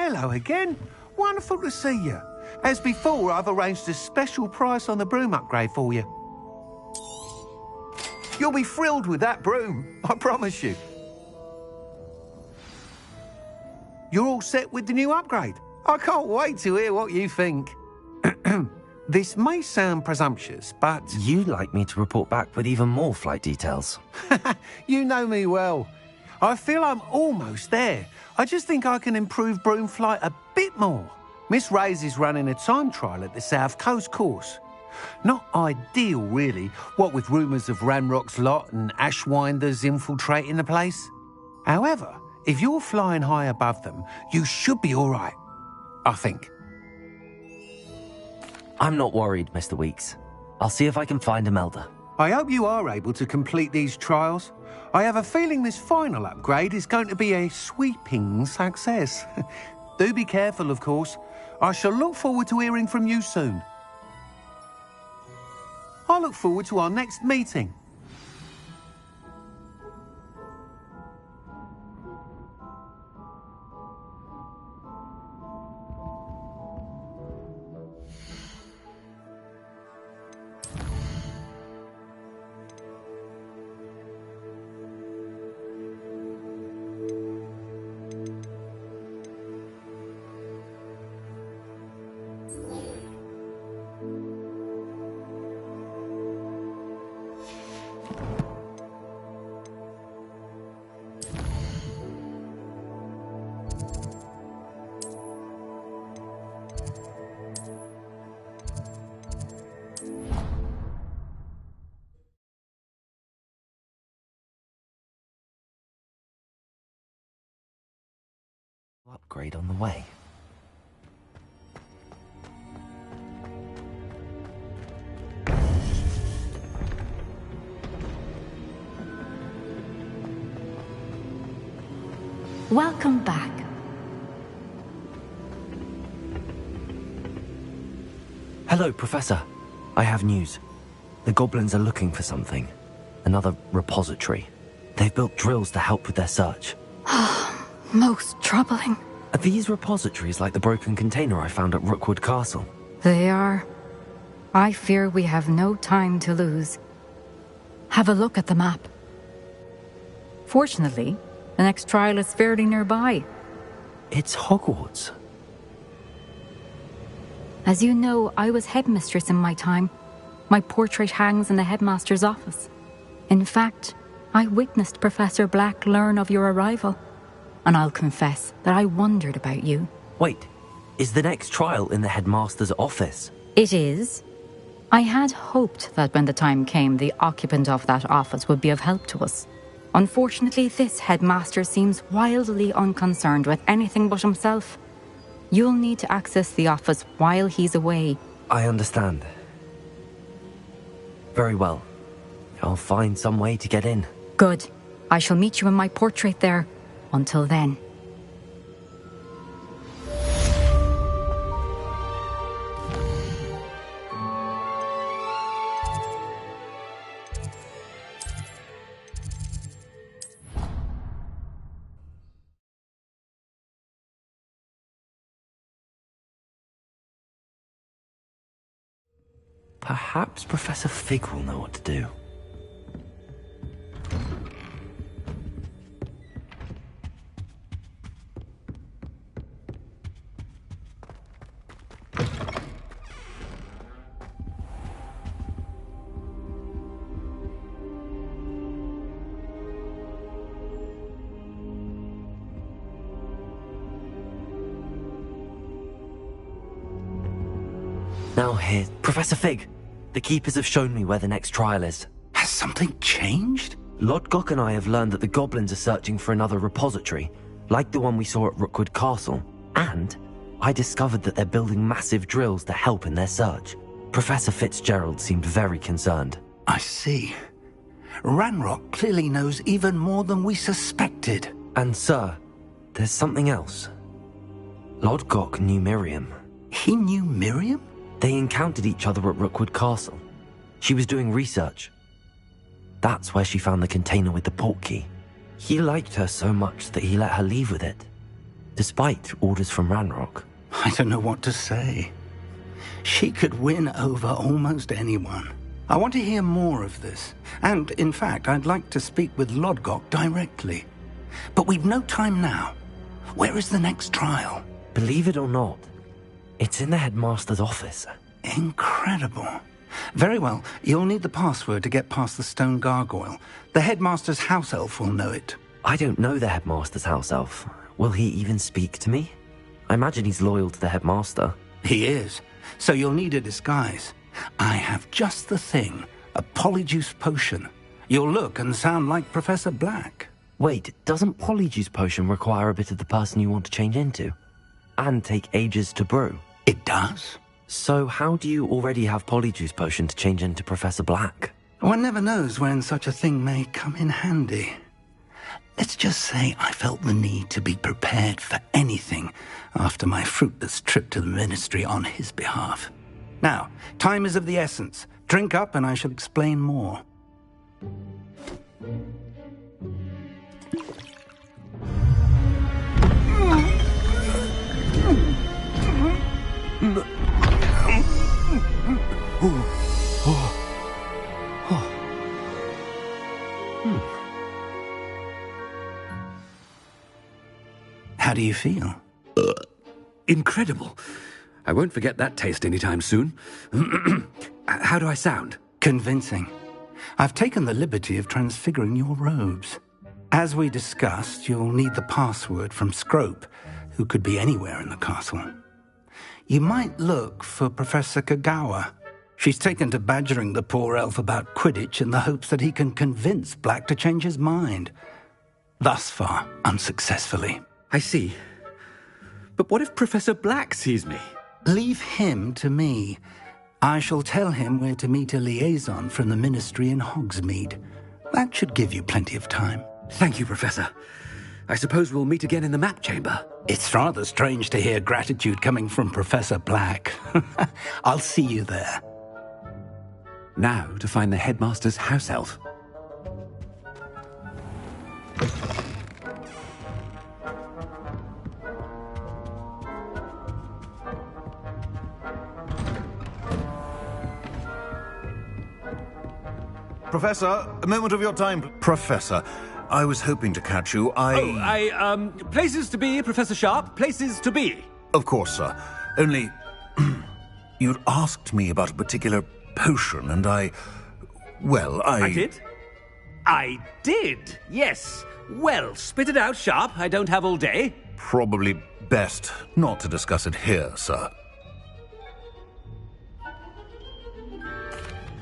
Hello again. Wonderful to see you. As before, I've arranged a special price on the broom upgrade for you. You'll be thrilled with that broom, I promise you. You're all set with the new upgrade. I can't wait to hear what you think. This may sound presumptuous, but... You'd like me to report back with even more flight details. You know me well. I feel I'm almost there. I just think I can improve broom flight a bit more. Miss Ray's is running a time trial at the South Coast course. Not ideal, really, what with rumours of Ranrock's lot and Ashwinders infiltrating the place. However, if you're flying high above them, you should be all right, I think. I'm not worried, Mr. Weeks. I'll see if I can find Imelda. I hope you are able to complete these trials. I have a feeling this final upgrade is going to be a sweeping success. Do be careful, of course. I shall look forward to hearing from you soon. I look forward to our next meeting. Upgrade on the way. Welcome back. Hello, Professor. I have news. The goblins are looking for something. Another repository. They've built drills to help with their search. Most troubling. Are these repositories like the broken container I found at Rookwood Castle? They are. I fear we have no time to lose. Have a look at the map. Fortunately, the next trial is fairly nearby. It's Hogwarts. As you know, I was headmistress in my time. My portrait hangs in the headmaster's office. In fact, I witnessed Professor Black learn of your arrival. And I'll confess that I wondered about you. Wait, is the next trial in the headmaster's office? It is. I had hoped that when the time came, the occupant of that office would be of help to us. Unfortunately, this headmaster seems wildly unconcerned with anything but himself. You'll need to access the office while he's away. I understand. Very well. I'll find some way to get in. Good. I shall meet you in my portrait there. Until then. Perhaps Professor Fig will know what to do. Now here, Professor Fig. The Keepers have shown me where the next trial is. Has something changed? Lodgok and I have learned that the goblins are searching for another repository, like the one we saw at Rookwood Castle. And I discovered that they're building massive drills to help in their search. Professor Fitzgerald seemed very concerned. I see. Ranrock clearly knows even more than we suspected. And sir, there's something else. Lodgok knew Miriam. He knew Miriam? They encountered each other at Rookwood Castle. She was doing research. That's where she found the container with the portkey. He liked her so much that he let her leave with it. despite orders from Ranrock. I don't know what to say. She could win over almost anyone. I want to hear more of this. And, in fact, I'd like to speak with Lodgok directly. But we've no time now. Where is the next trial? Believe it or not, it's in the headmaster's office. Incredible. Very well. You'll need the password to get past the stone gargoyle. The headmaster's house elf will know it. I don't know the headmaster's house elf. Will he even speak to me? I imagine he's loyal to the headmaster. He is. So you'll need a disguise. I have just the thing. A polyjuice potion. You'll look and sound like Professor Black. Wait, doesn't Polyjuice Potion require a bit of the person you want to change into? And take ages to brew? It does. So how do you already have Polyjuice Potion to change into Professor Black? One never knows when such a thing may come in handy. Let's just say I felt the need to be prepared for anything after my fruitless trip to the Ministry on his behalf. Now, time is of the essence. Drink up and I shall explain more. How do you feel? Incredible. I won't forget that taste anytime soon. How do I sound? Convincing. I've taken the liberty of transfiguring your robes. As we discussed, you'll need the password from Scrope, who could be anywhere in the castle. You might look for Professor Kagawa. She's taken to badgering the poor elf about Quidditch in the hopes that he can convince Black to change his mind. Thus far, unsuccessfully. I see. But what if Professor Black sees me? Leave him to me. I shall tell him where to meet a liaison from the Ministry in Hogsmeade. That should give you plenty of time. Thank you, Professor. I suppose we'll meet again in the map chamber. It's rather strange to hear gratitude coming from Professor Black. I'll see you there. Now to find the headmaster's house elf. Professor, a moment of your time. Professor, I was hoping to catch you. Places to be, Professor Sharp. Places to be. Of course, sir. Only, you'd asked me about a particular potion, and I did? I did, yes. Well, spit it out, Sharp. I don't have all day. Probably best not to discuss it here, sir.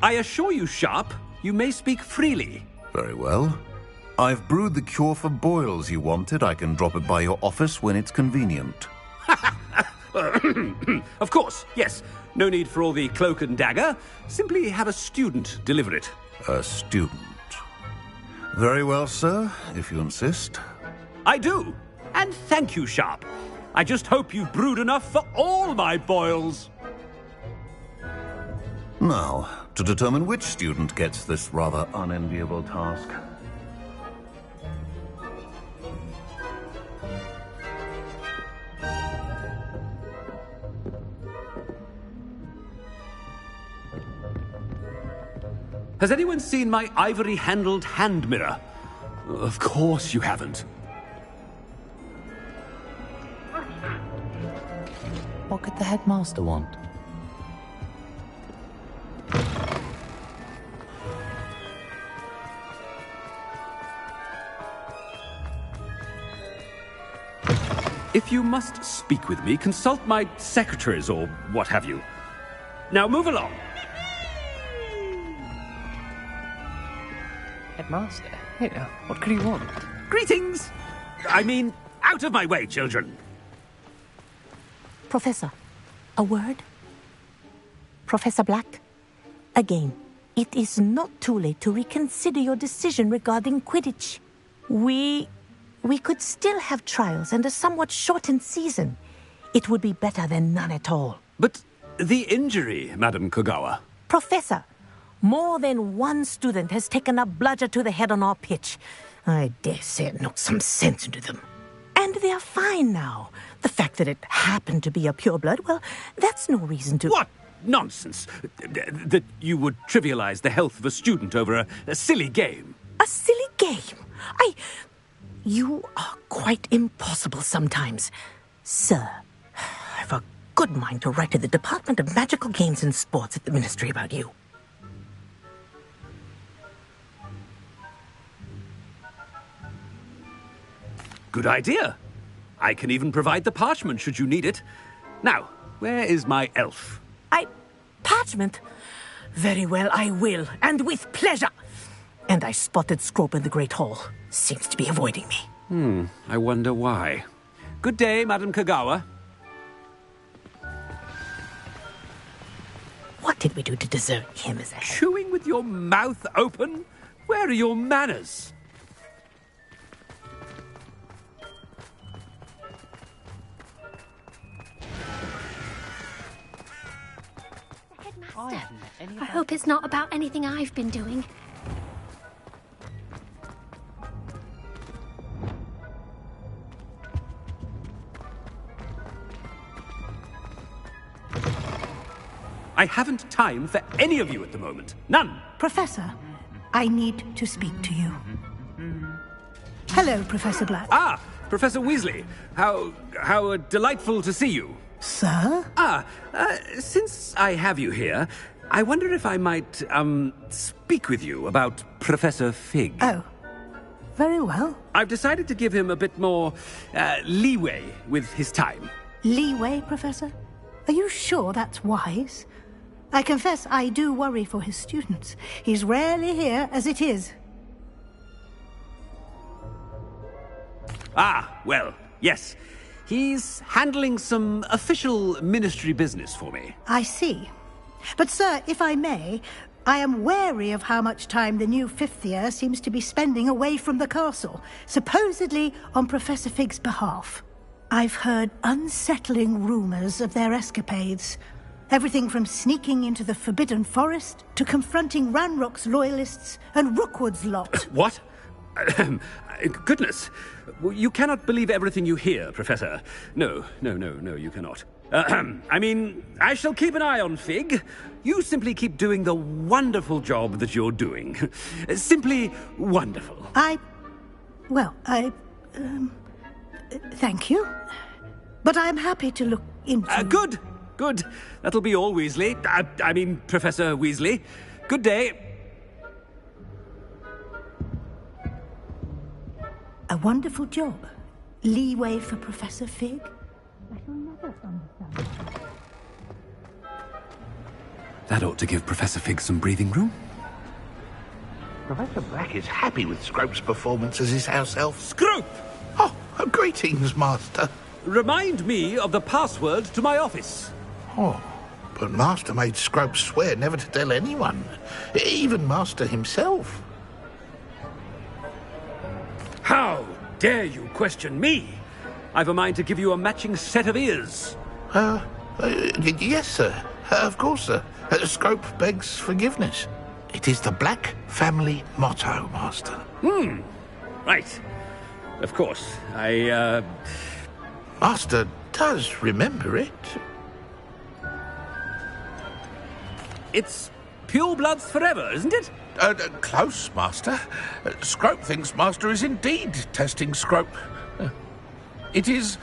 I assure you, Sharp, you may speak freely. Very well. I've brewed the cure for boils you wanted. I can drop it by your office when it's convenient. Of course, yes. No need for all the cloak and dagger. Simply have a student deliver it. A student. Very well, sir, if you insist. I do. And thank you, Sharp. I just hope you've brewed enough for all my boils. Now, to determine which student gets this rather unenviable task. Has anyone seen my ivory-handled hand mirror? Of course you haven't. What could the headmaster want? If you must speak with me, consult my secretaries or what have you. Now move along. Headmaster? Here, what could he want? Greetings! I mean, out of my way, children. Professor, a word? Professor Black? Again, it is not too late to reconsider your decision regarding Quidditch. We could still have trials and a somewhat shortened season. It would be better than none at all. But the injury, Madam Kagawa. Professor, more than one student has taken a bludger to the head on our pitch. I dare say it knocked some sense into them. And they're fine now. The fact that it happened to be a pureblood, well, that's no reason to... What nonsense! That you would trivialize the health of a student over a silly game. A silly game? You are quite impossible sometimes. Sir, I've a good mind to write to the Department of Magical Games and Sports at the Ministry about you. Good idea. I can even provide the parchment should you need it. Now, where is my elf? Parchment? Very well, I will, and with pleasure. And I spotted Scrope in the Great Hall. Seems to be avoiding me. I wonder why. Good day, Madam Kagawa. What did we do to deserve him as a head? Chewing with your mouth open? Where are your manners? I hope it's not about anything I've been doing. I haven't time for any of you at the moment. None. Professor, I need to speak to you. Hello, Professor Black. Ah, Professor Weasley. How delightful to see you. Sir? Since I have you here, I wonder if I might, speak with you about Professor Fig. Oh, very well. I've decided to give him a bit more, leeway with his time. Leeway, Professor? Are you sure that's wise? I confess I do worry for his students. He's rarely here as it is. Well, yes. He's handling some official ministry business for me. I see. But, sir, if I may, I am wary of how much time the new fifth year seems to be spending away from the castle, supposedly on Professor Fig's behalf. I've heard unsettling rumors of their escapades. Everything from sneaking into the Forbidden Forest to confronting Ranrock's loyalists and Rookwood's lot. What? Goodness. You cannot believe everything you hear, Professor. No, you cannot. I mean, I shall keep an eye on Fig. You simply keep doing the wonderful job that you're doing. Simply wonderful. Thank you. But I'm happy to look into... Good. That'll be all, Weasley. I mean, Professor Weasley. Good day. A wonderful job. Leeway for Professor Fig? I shall never understand. That ought to give Professor Fig some breathing room. Professor Black is happy with Scrope's performance as his house elf. Scrope! Oh, greetings, Master. Remind me of the password to my office. Oh, but Master made Scrope swear never to tell anyone, even Master himself. How dare you question me? I've a mind to give you a matching set of ears. Yes, sir. Of course, sir. Scrope begs forgiveness. It is the Black family motto, Master. Right. Of course. Master does remember it. It's purebloods forever, isn't it? Close, Master. Scrope thinks Master is indeed testing Scrope. It is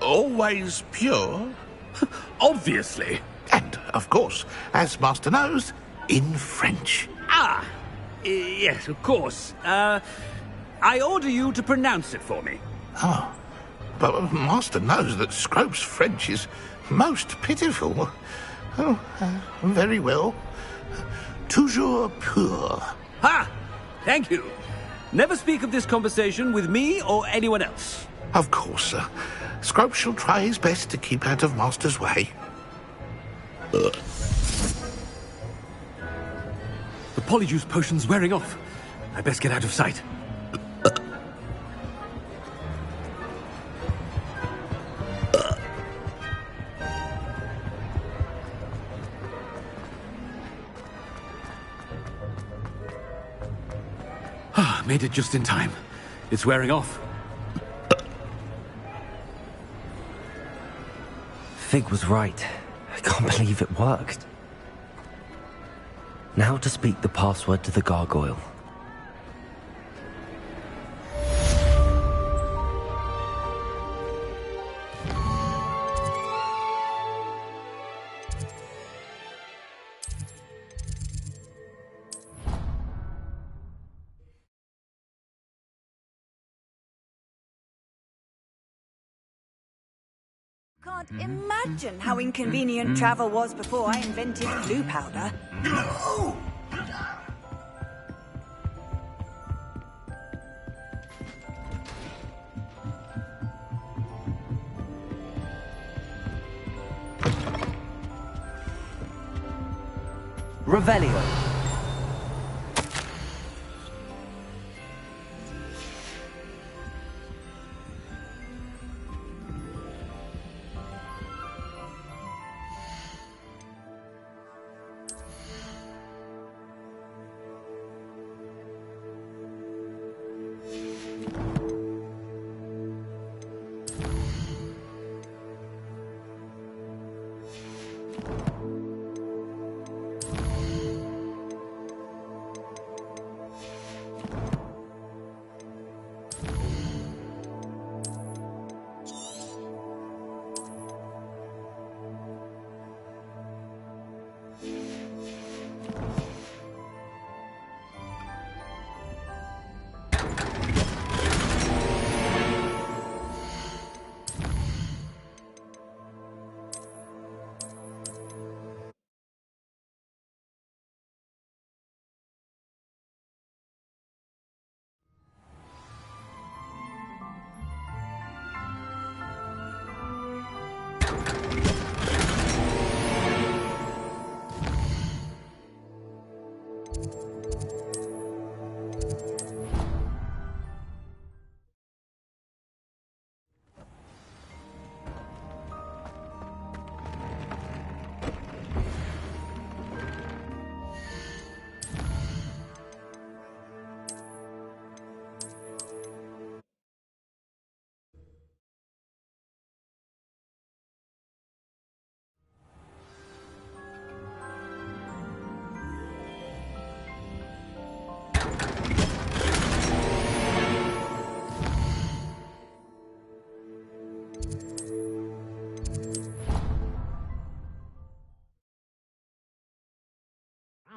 always pure. Obviously. And, of course, as Master knows, in French. Yes, of course. I order you to pronounce it for me. Oh, but Master knows that Scrope's French is most pitiful. Oh, very well. Toujours pur. Ha! Thank you. Never speak of this conversation with me or anyone else. Of course, sir. Scrope shall try his best to keep out of Master's way. The polyjuice potion's wearing off. I best get out of sight. Made it just in time. It's wearing off. Fig was right. I can't believe it worked. Now to speak the password to the gargoyle. Can't imagine how inconvenient travel was before I invented blue powder. No! Revelio.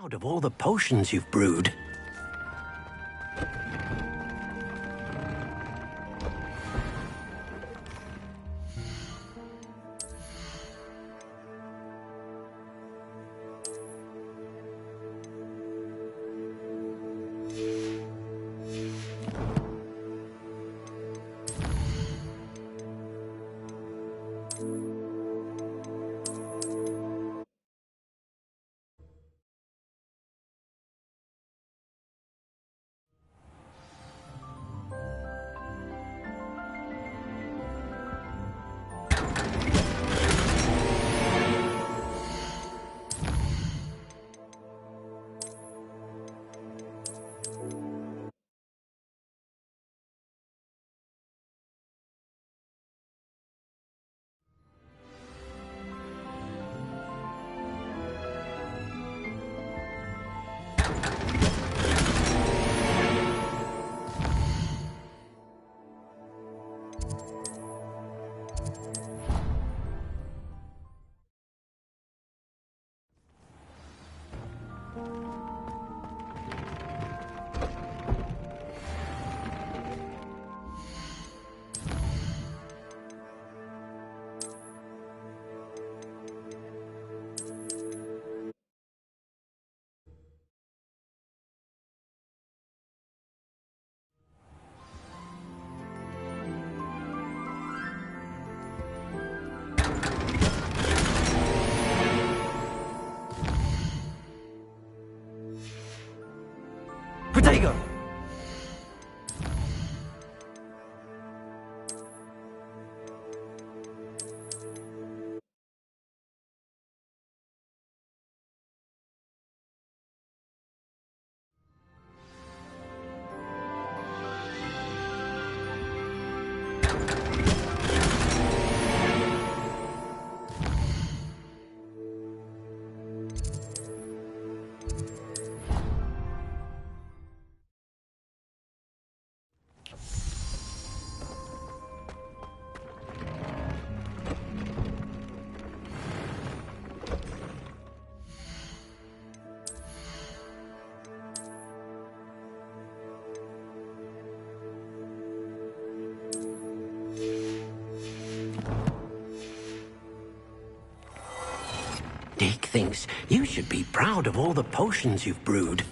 Proud of all the potions you've brewed. Protego! Dick thinks you should be proud of all the potions you've brewed.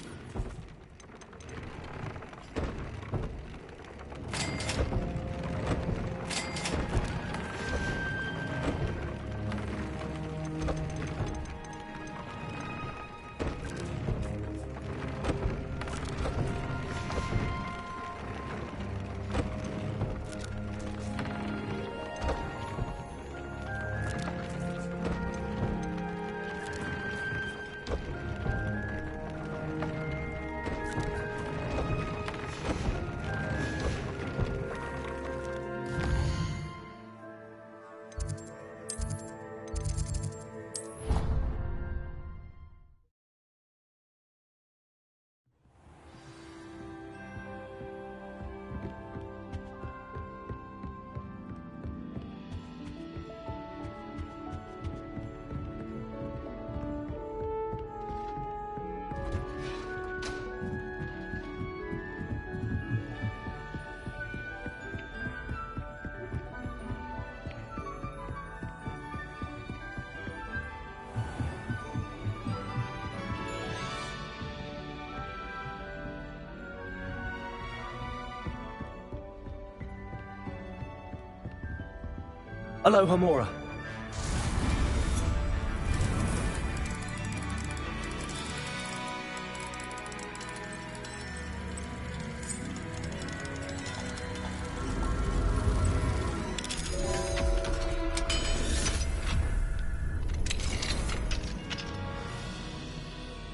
Aloha, Mora.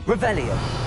Revelio.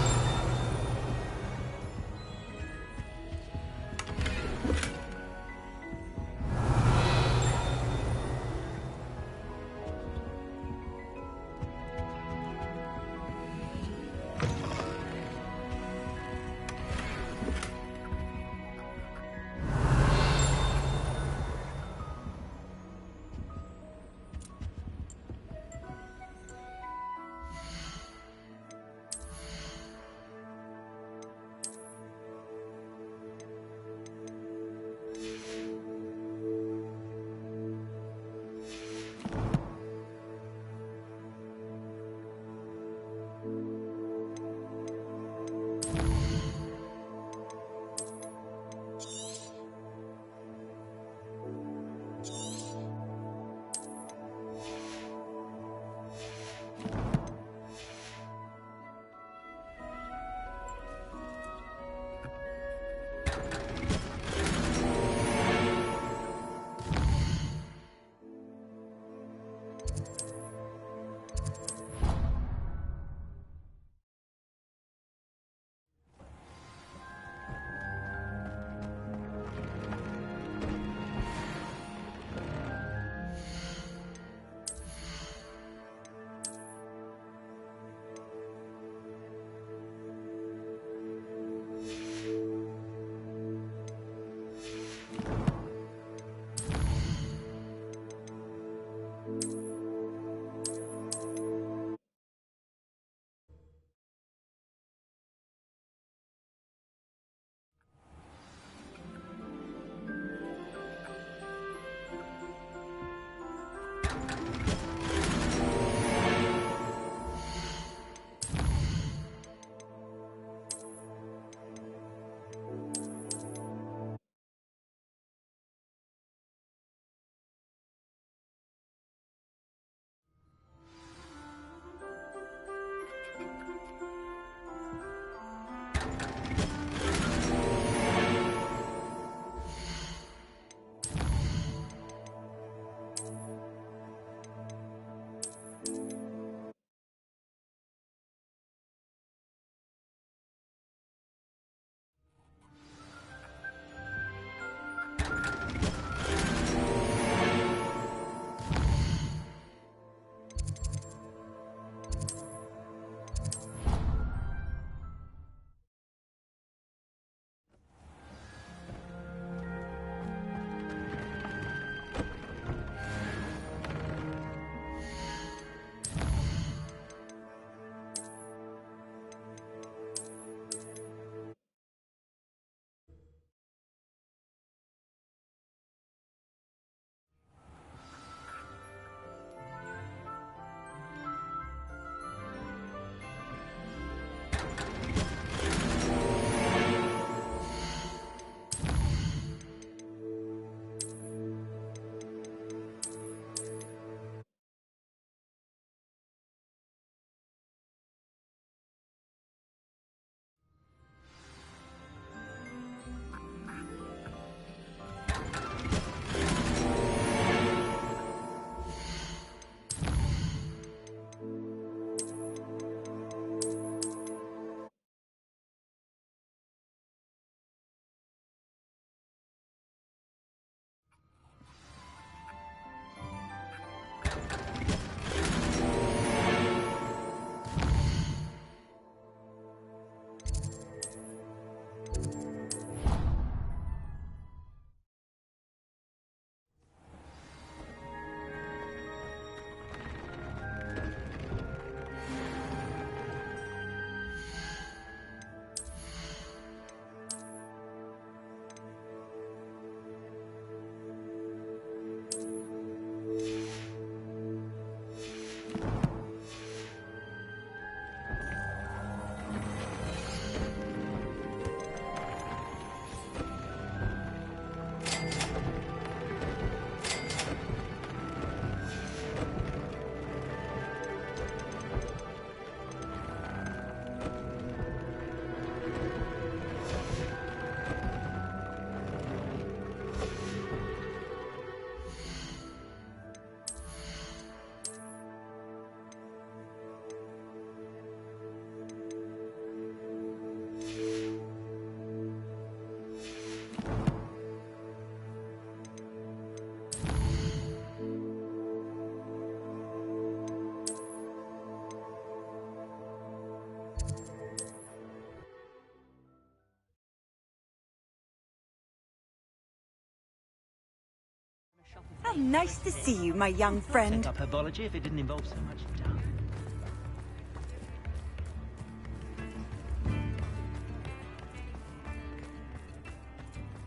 How nice to see you, my young friend. Set up herbology if it didn't involve so much doubt.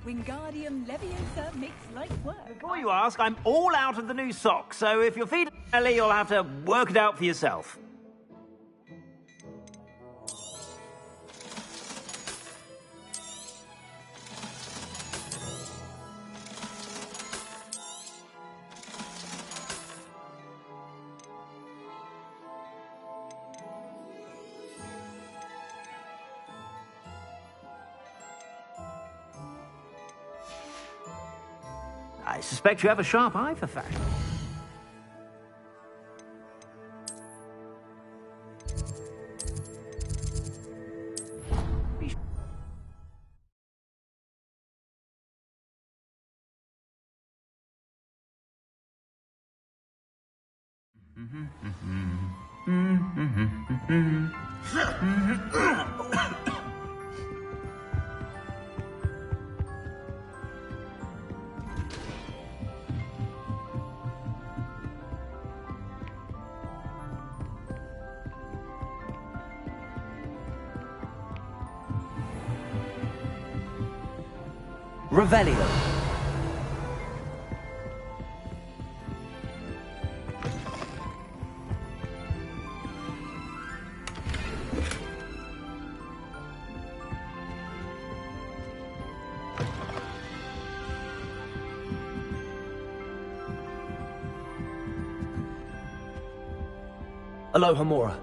Wingardium Leviosa makes light work. Before you ask, I'm all out of the new socks, so if you're feeling early, you'll have to work it out for yourself. I suspect you have a sharp eye for fashion. Revelio. Aloha Mora.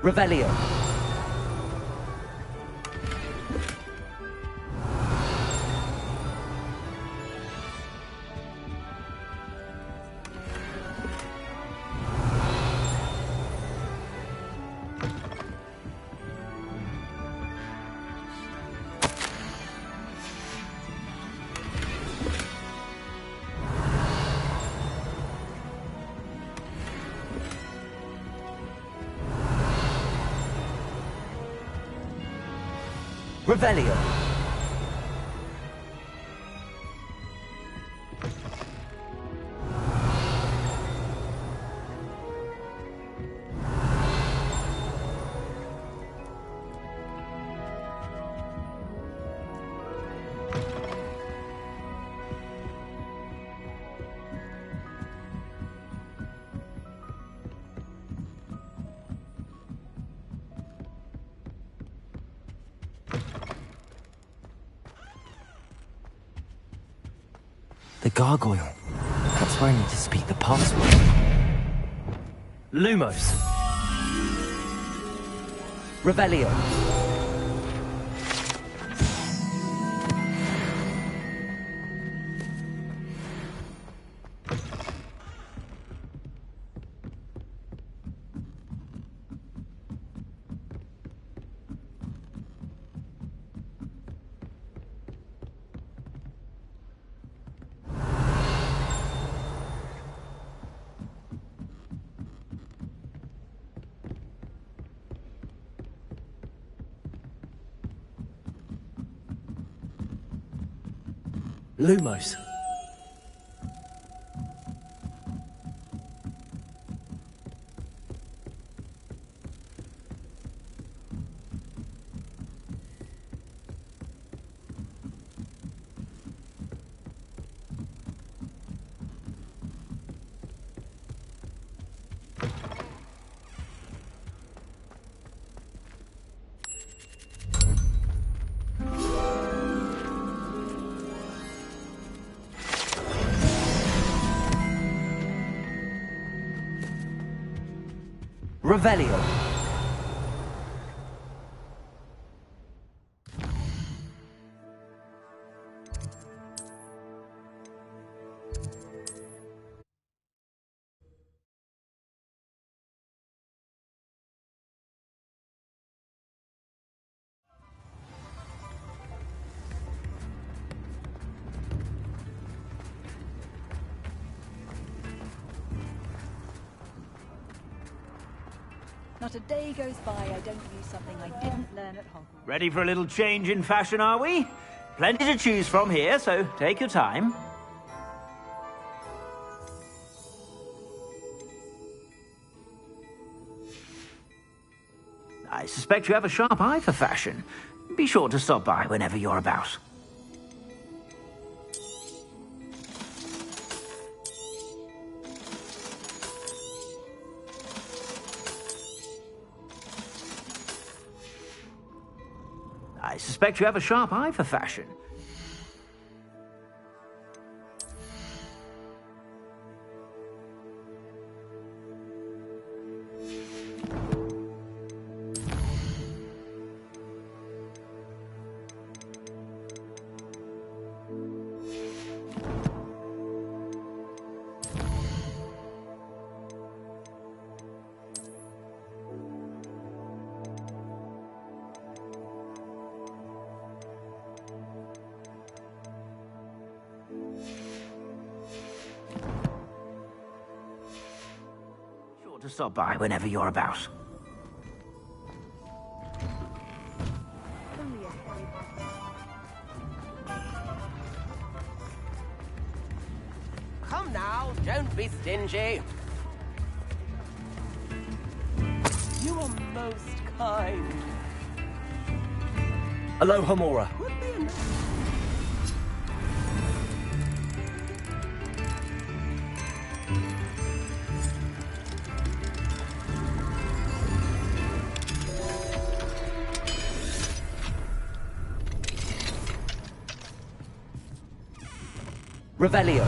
Revelio. Revelio. The gargoyle. That's where I need to speak the password. Lumos. Revelio. Lumos. Revelio. Not a day goes by I don't use something I didn't learn at Hogwarts. Ready for a little change in fashion, are we? Plenty to choose from here, so take your time. I suspect you have a sharp eye for fashion. Be sure to stop by whenever you're about. I suspect you have a sharp eye for fashion. To stop by whenever you're about. Come now, don't be stingy. You are most kind. Aloha, Mora. Revelio.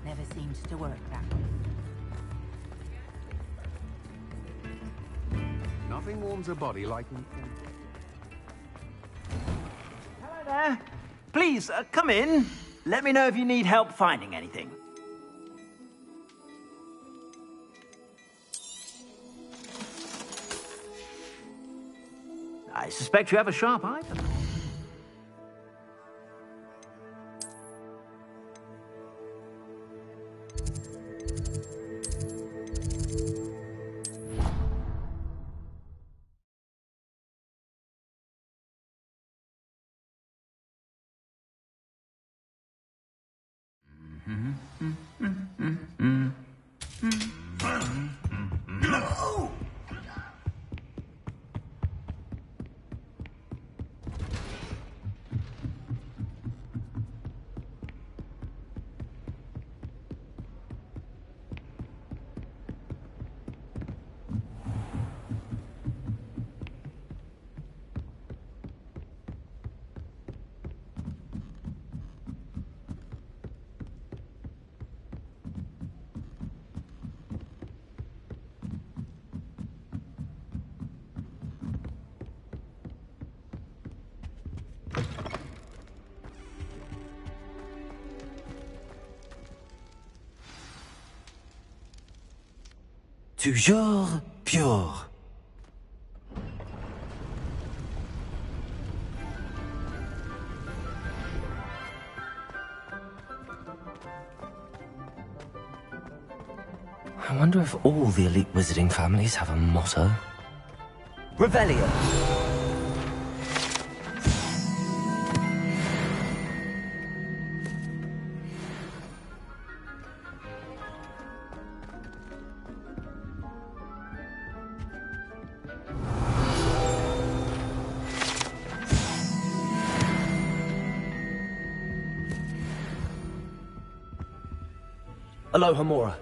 Never seemed to work that way. Nothing warms a body like... Hello there. Please, come in. Let me know if you need help finding anything. I suspect you have a sharp eye for that. Toujours pure. I wonder if all the elite wizarding families have a motto. Revelio. Aloha Mora.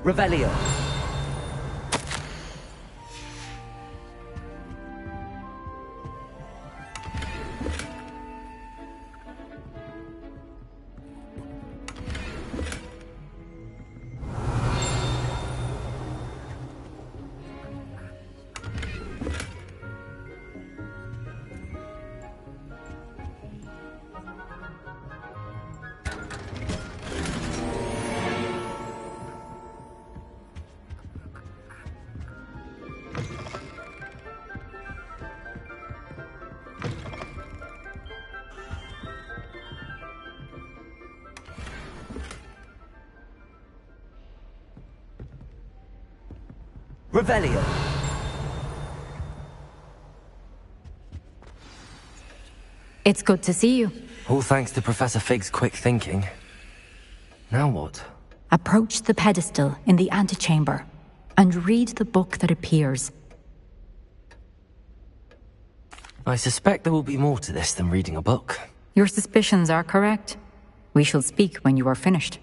Revelio. Revelio. It's good to see you. All thanks to Professor Fig's quick thinking. Now what? Approach the pedestal in the antechamber and read the book that appears. I suspect there will be more to this than reading a book. Your suspicions are correct. We shall speak when you are finished.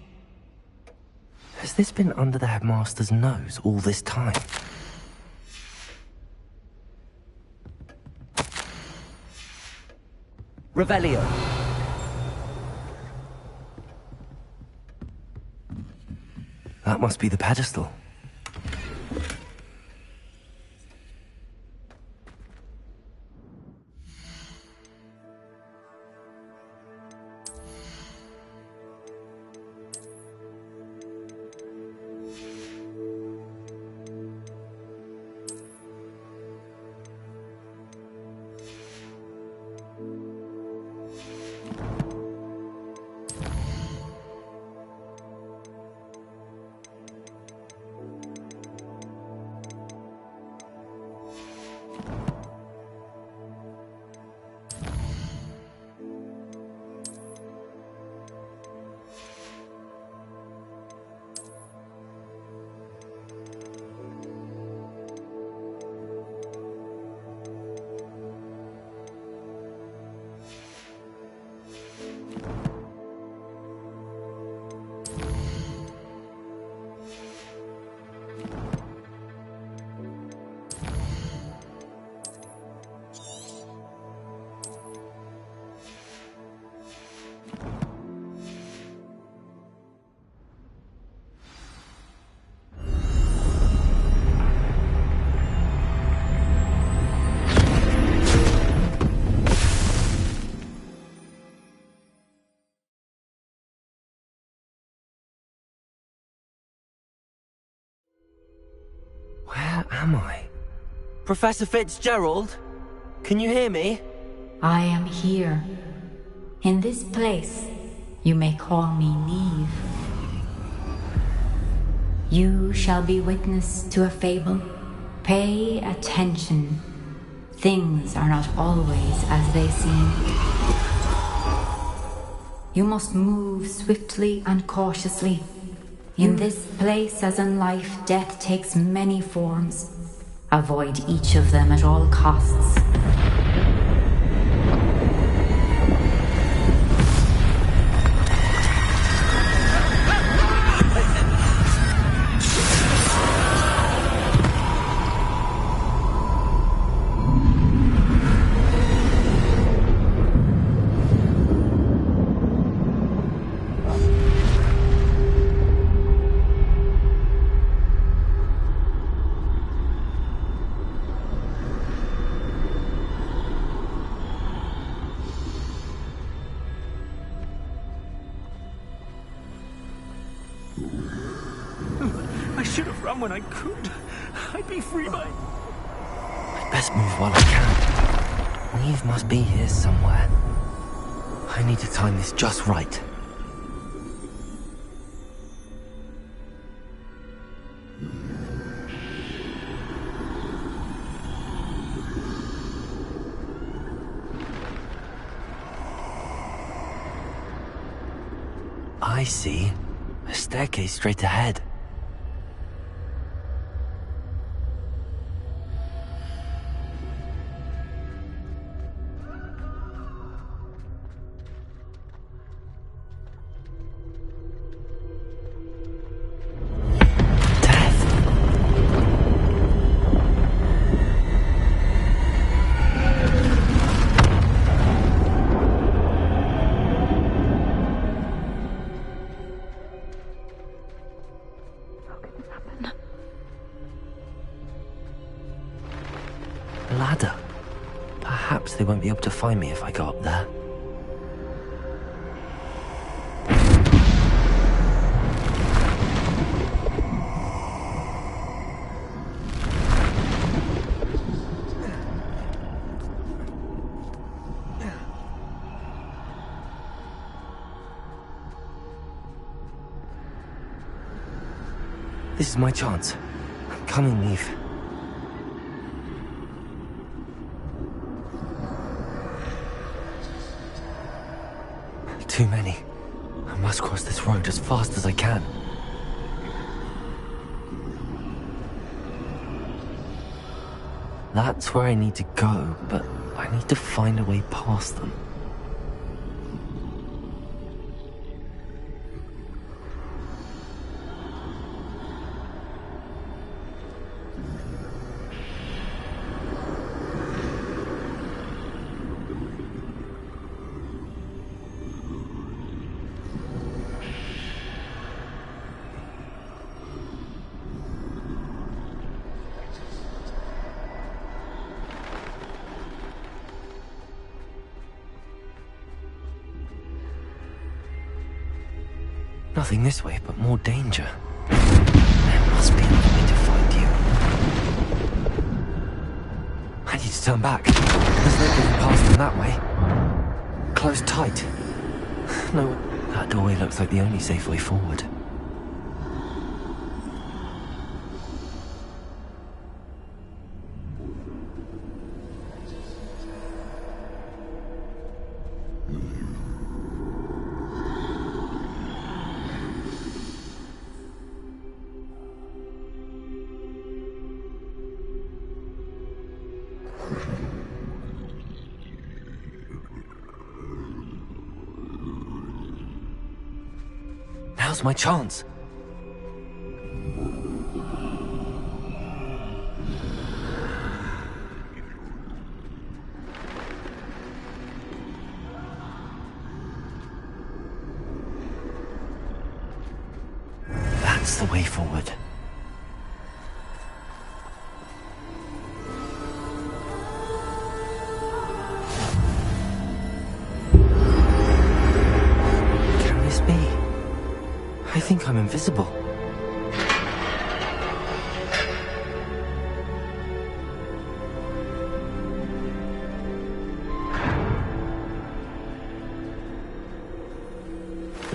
Has this been under the headmaster's nose all this time? Revelio. That must be the pedestal. am I? Professor Fitzgerald? Can you hear me? I am here. In this place, you may call me Neve. You shall be witness to a fable. Pay attention. Things are not always as they seem. You must move swiftly and cautiously. In this place, as in life, death takes many forms. Avoid each of them at all costs. When I could, I'd be free by... I'd best move while I can. Neve must be here somewhere. I need to time this just right. I see. A staircase straight ahead. Ladder. Perhaps they won't be able to find me if I go up there. This is my chance. I'm coming, Neve. Too many. I must cross this road as fast as I can. That's where I need to go, but I need to find a way past them. Nothing this way, but more danger. There must be another way to find you. I need to turn back. There's no getting past them that way. Close tight. No, that doorway looks like the only safe way forward. Now's my chance. That's the way forward. Can this be? I think I'm invisible.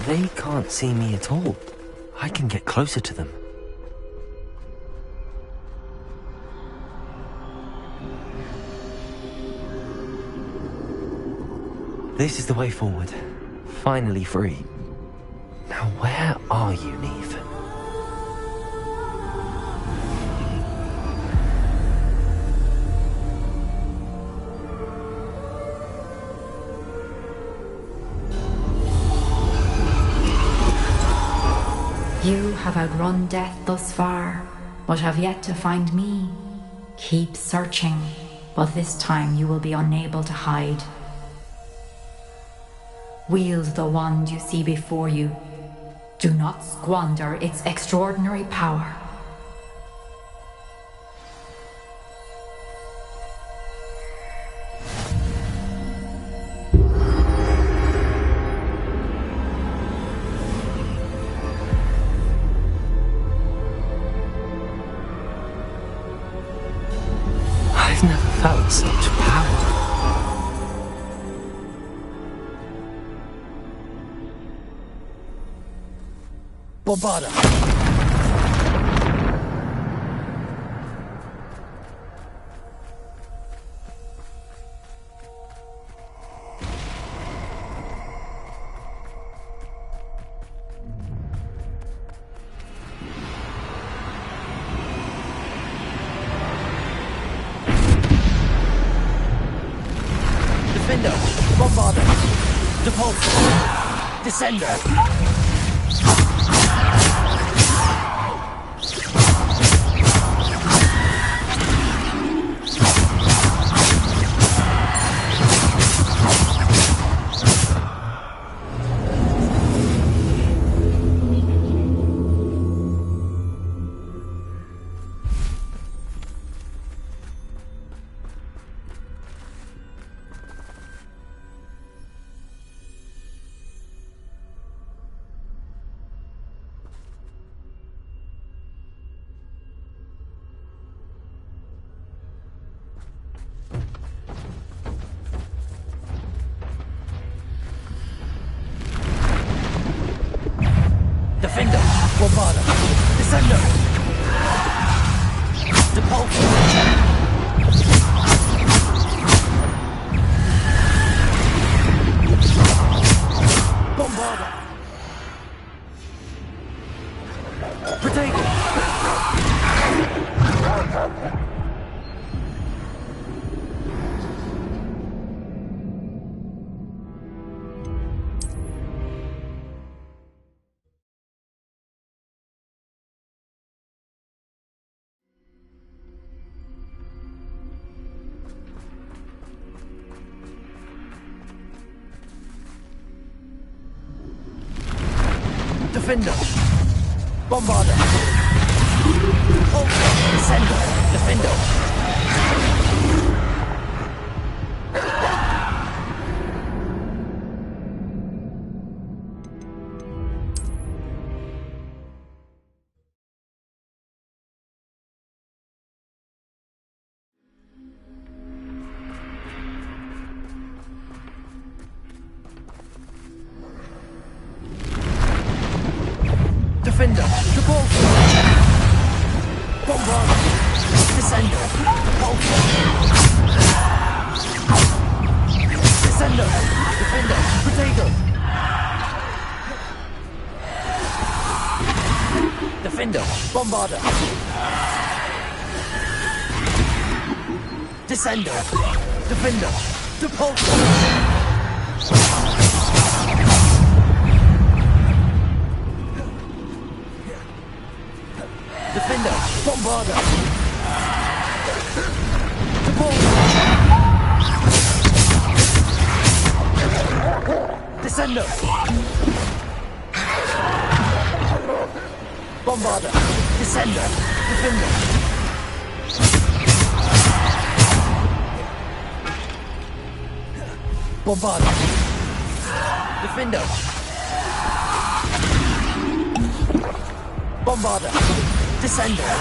They can't see me at all. I can get closer to them. This is the way forward. Finally free. Now where are you, Neve? You have outrun death thus far, but have yet to find me. Keep searching, but this time you will be unable to hide. Wield the wand you see before you. Do not squander its extraordinary power. I've never felt such power. Bombarda! Defender! Bombarda! Depulsor! Descender! Defender! Bombarda! Descender! Depulsor! Bombarda! Protego! Defender! Bombarda! Ultra! Descender! Defender! Defender! Depulsor! Bombarda! Descender! Depulsor! Descender! Defender! Protego! Defender! Bombarda! Descender! Defender! Depulsor! Defender! Bombarda! Depulsor! Descender! Bombarda! Descender! Defender! Bombarda! Defender! Bombarda! Descender!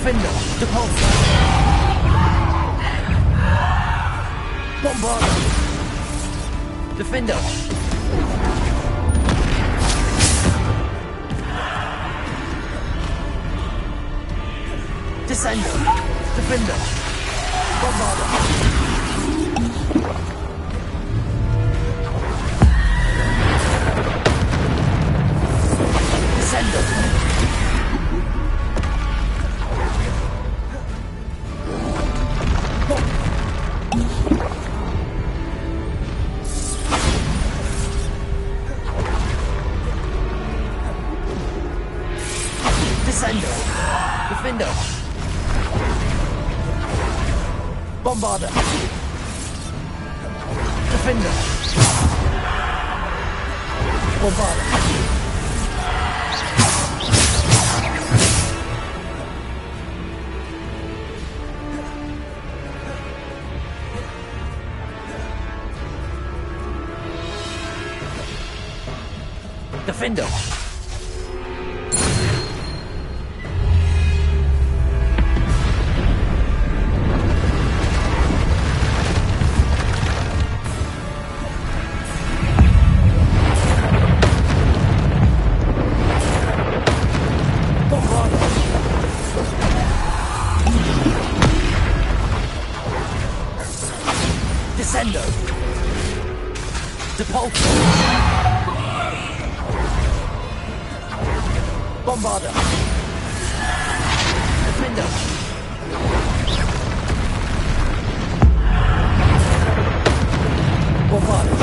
Defender, Depulsor. Bombarder. Defender. Descender. Defender. Bombarder. Descender. Descender. Defender. Bombarder. Defender. Bombarder. Defender. Descender. Depulsor. Bombarder. Defender. Bombarder.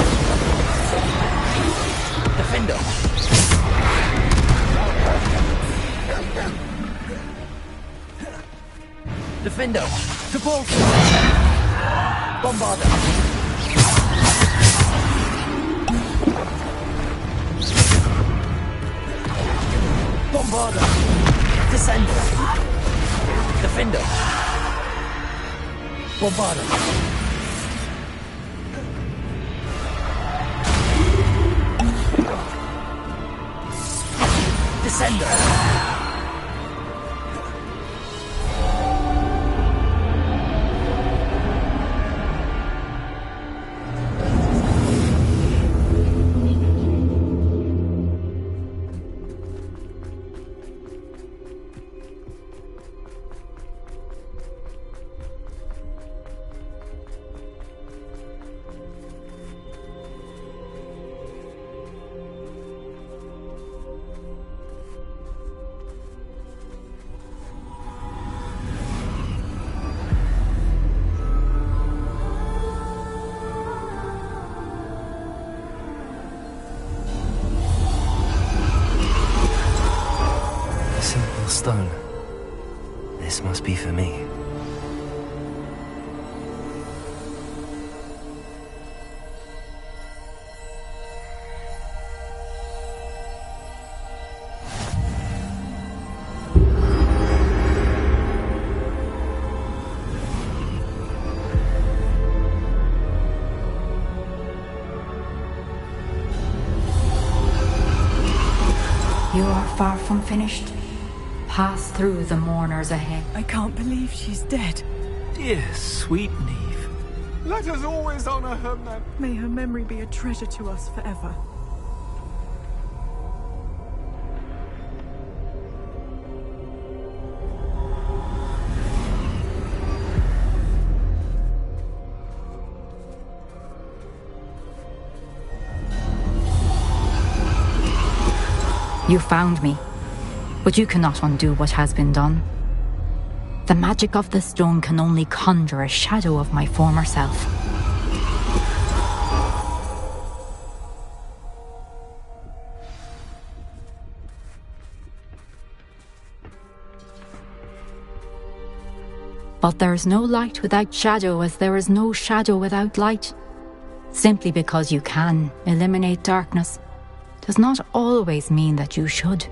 Defender. Defender. Depulsor. Bombarder. Bombarder. Descender. Defender. Bombarder. Descender. Stone. This must be for me. You are far from finished. Pass through the mourners ahead. I can't believe she's dead. Dear sweet Neve. Let us always honor her memory. May her memory be a treasure to us forever. You found me, but you cannot undo what has been done. The magic of the stone can only conjure a shadow of my former self. But there is no light without shadow, as there is no shadow without light. Simply because you can eliminate darkness does not always mean that you should.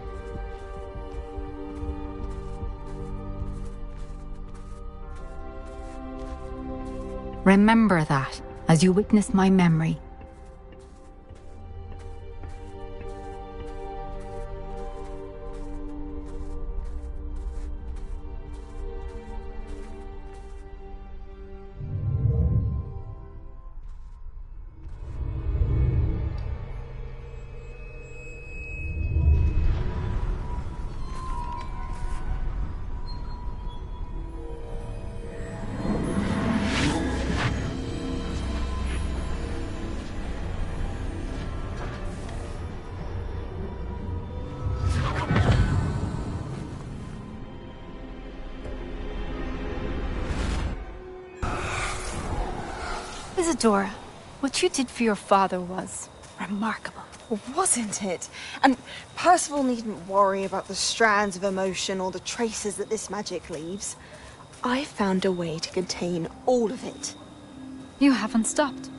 Remember that as you witness my memory. Isadora, what you did for your father was remarkable. Wasn't it? And Percival needn't worry about the strands of emotion or the traces that this magic leaves. I found a way to contain all of it. You haven't stopped.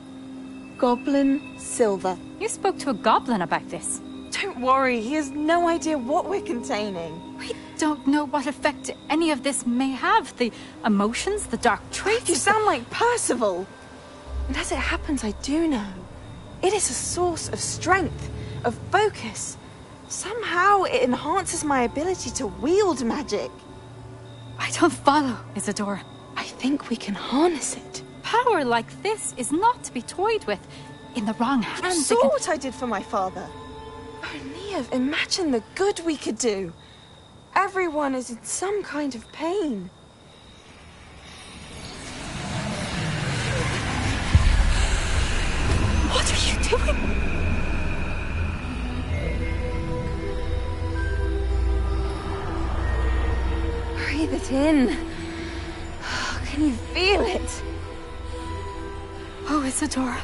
Goblin Silver. You spoke to a goblin about this. Don't worry, he has no idea what we're containing. We don't know what effect any of this may have. The emotions, the dark traits. You sound like Percival. And as it happens, I do know. It is a source of strength, of focus. Somehow it enhances my ability to wield magic. I don't follow, Isadora. I think we can harness it. Power like this is not to be toyed with. In the wrong hands, You saw what I did for my father. Oh, Neve, imagine the good we could do. Everyone is in some kind of pain. What are you doing? Breathe it in. Can you feel it? Oh, Isadora.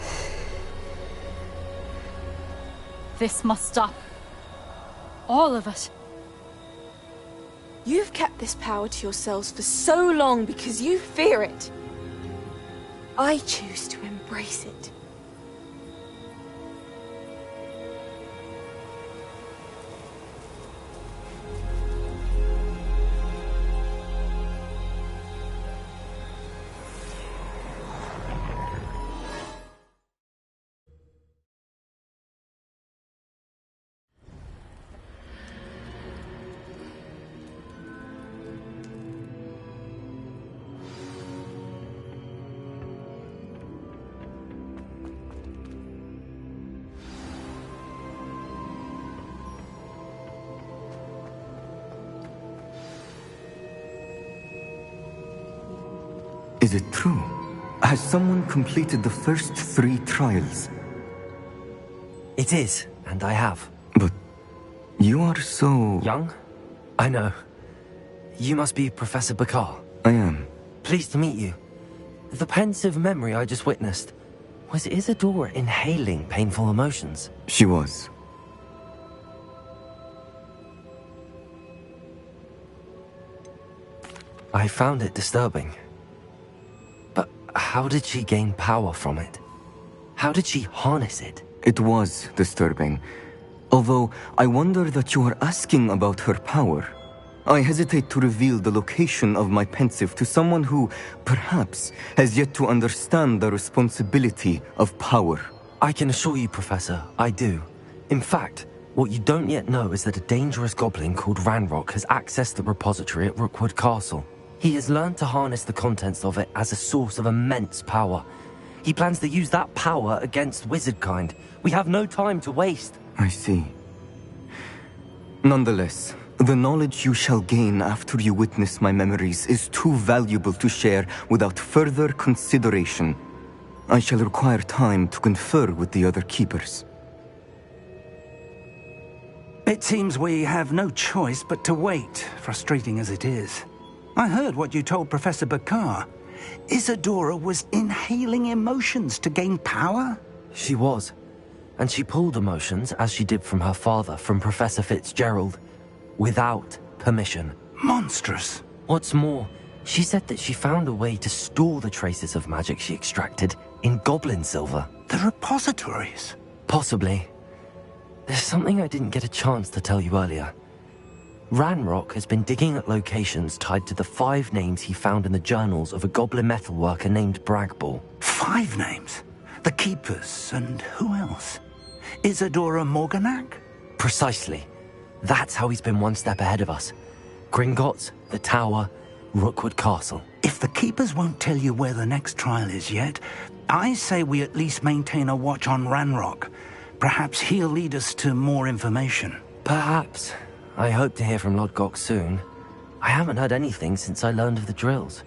This must stop. All of it. You've kept this power to yourselves for so long because you fear it. I choose to embrace it. Is it true? Has someone completed the first 3 trials? It is, and I have. But you are so... Young? I know. You must be Professor Bakar. I am. Pleased to meet you. The pensive memory I just witnessed, was Isadora inhaling painful emotions? She was. I found it disturbing. But how did she gain power from it? How did she harness it? It was disturbing. Although, I wonder that you are asking about her power. I hesitate to reveal the location of my pensive to someone who, perhaps, has yet to understand the responsibility of power. I can assure you, Professor, I do. In fact, what you don't yet know is that a dangerous goblin called Ranrock has accessed the repository at Rookwood Castle. He has learned to harness the contents of it as a source of immense power. He plans to use that power against wizardkind. We have no time to waste. I see. Nonetheless, the knowledge you shall gain after you witness my memories is too valuable to share without further consideration. I shall require time to confer with the other keepers. It seems we have no choice but to wait, frustrating as it is. I heard what you told Professor Bakar. Isadora was inhaling emotions to gain power? She was. And she pulled emotions, as she did from her father, from Professor Fitzgerald, without permission. Monstrous. What's more, she said that she found a way to store the traces of magic she extracted in goblin silver. The repositories? Possibly. There's something I didn't get a chance to tell you earlier. Ranrock has been digging at locations tied to the 5 names he found in the journals of a goblin metalworker named Bragball. 5 names? The Keepers, and who else? Isadora Morganac? Precisely. That's how he's been one step ahead of us. Gringotts, the Tower, Rookwood Castle. If the Keepers won't tell you where the next trial is yet, I say we at least maintain a watch on Ranrock. Perhaps he'll lead us to more information. Perhaps. I hope to hear from Lodgok soon. I haven't heard anything since I learned of the drills.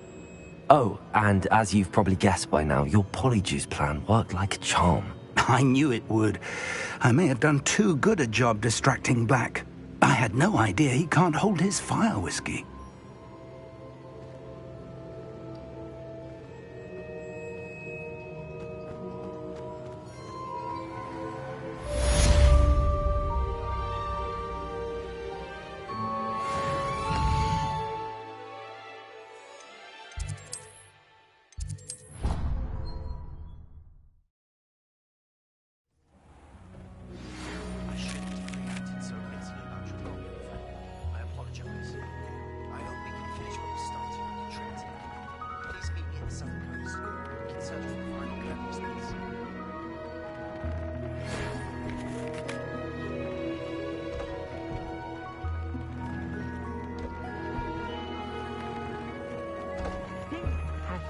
Oh, and as you've probably guessed by now, your Polyjuice plan worked like a charm. I knew it would. I may have done too good a job distracting Black. I had no idea he can't hold his fire whiskey.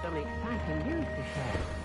some exciting news to share.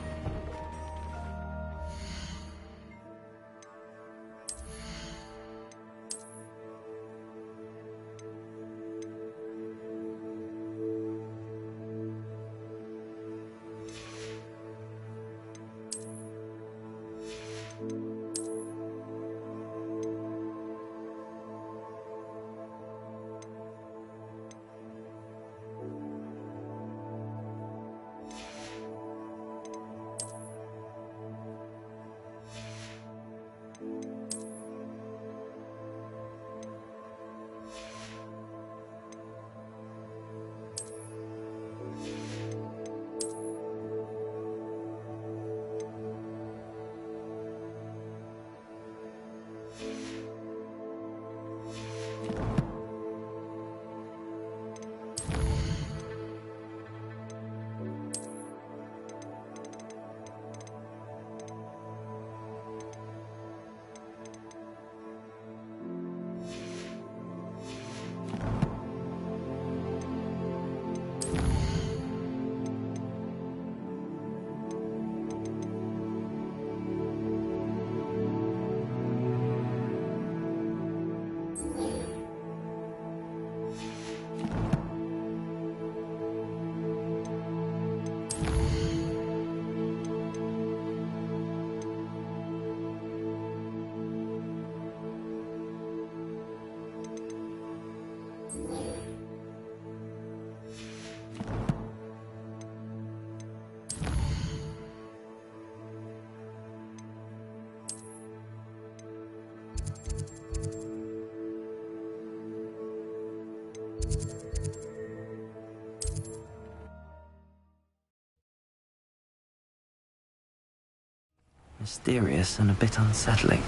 Mysterious and a bit unsettling.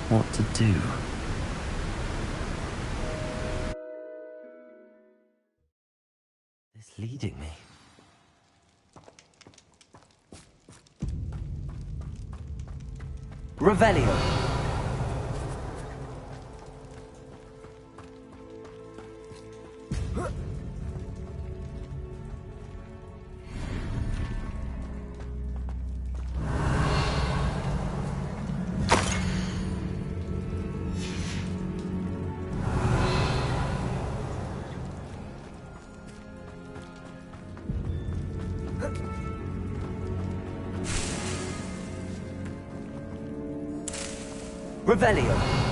What to do? This leading me. Revelio! Revelio!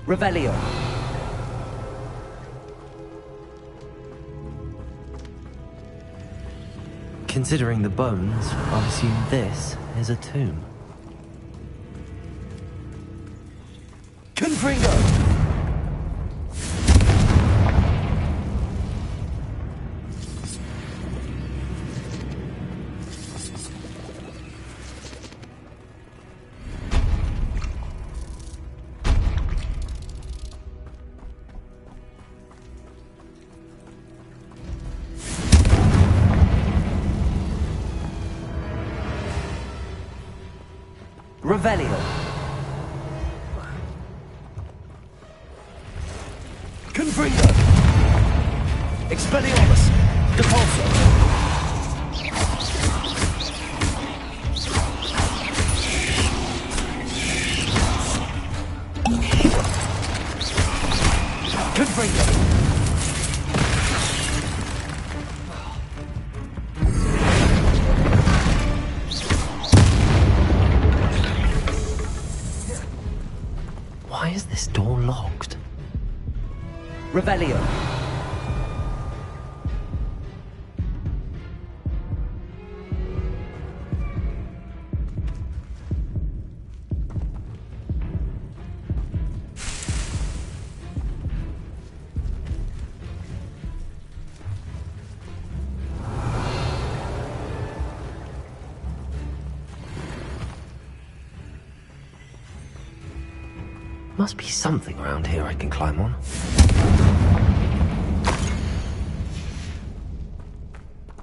Revelio. Considering the bones, I assume this is a tomb. Confringo! Revelio. Confringo. Expelliarmus. Depulso. Confringo. Why is this door locked? Revelio. Must be something around here I can climb on.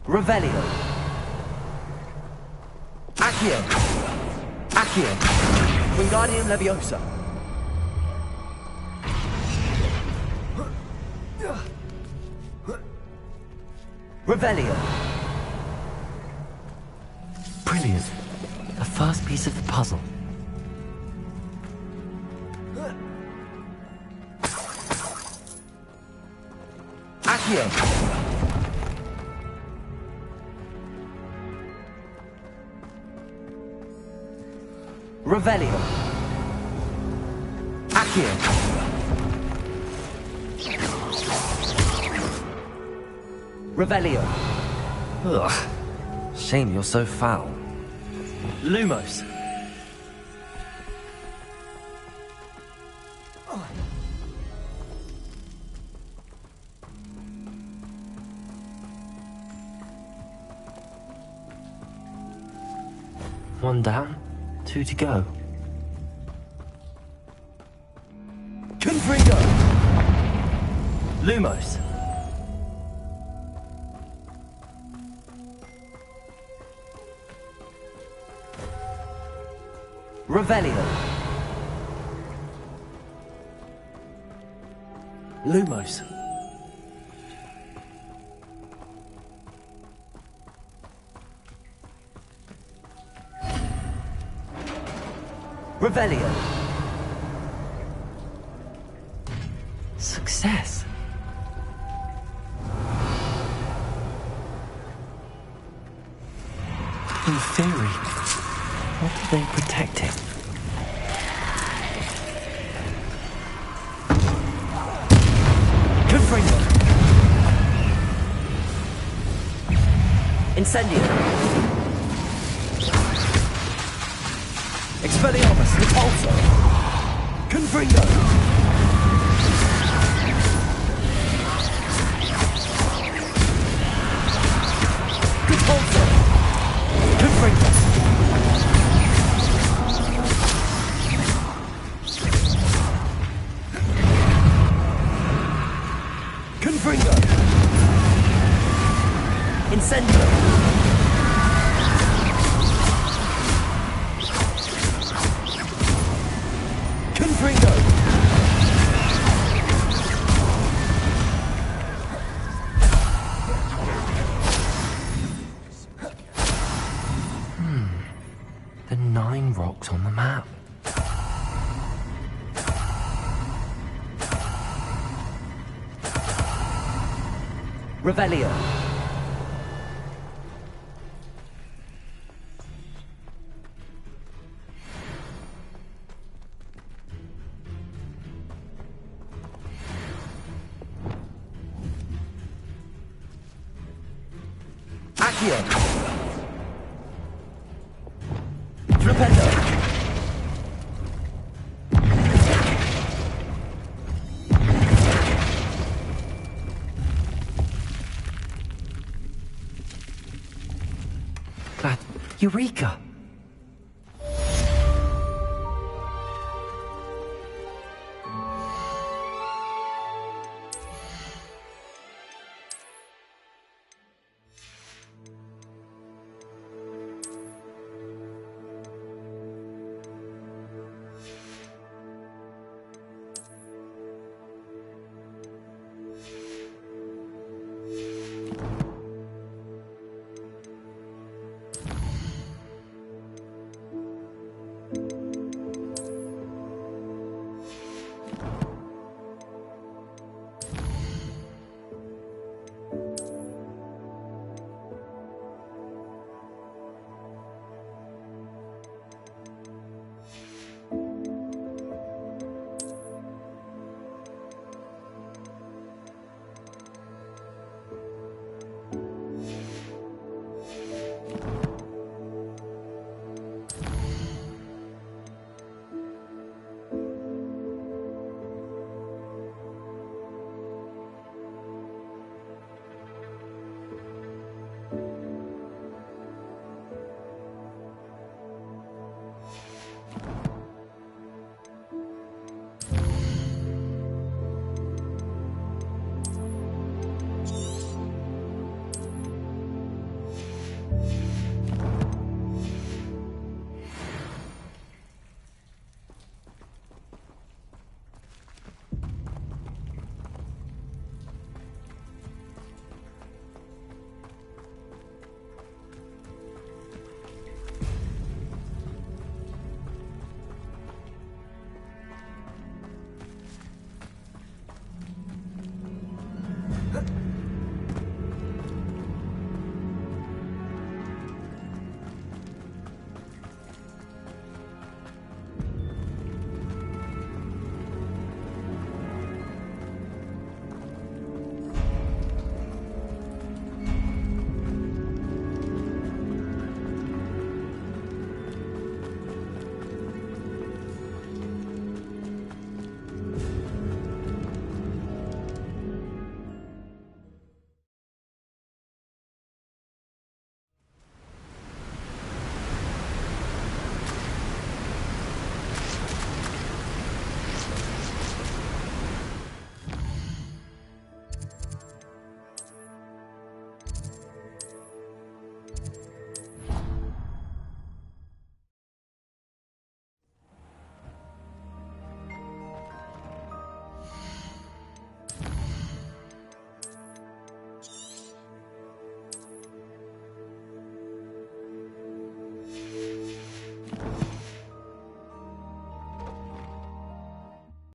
Revelio. Accio. Accio. Wingardium Leviosa. Revelio. Brilliant. The first piece of the puzzle. Accio. Revelio. Accio. Revelio. Ugh. Shame you're so foul. Lumos. One down, 2 to go. Confringo! Lumos. Revelio. Lumos. Revelio. Success. In theory, what are they protecting? Confringo. Incendio. Expelliarmus, Repulsor. Confringo. Repulsor. Confringo. Confringo. Incendio. Confringo. The 9 rocks on the map. Revelio. Accio. Flipendo. Glad. Eureka!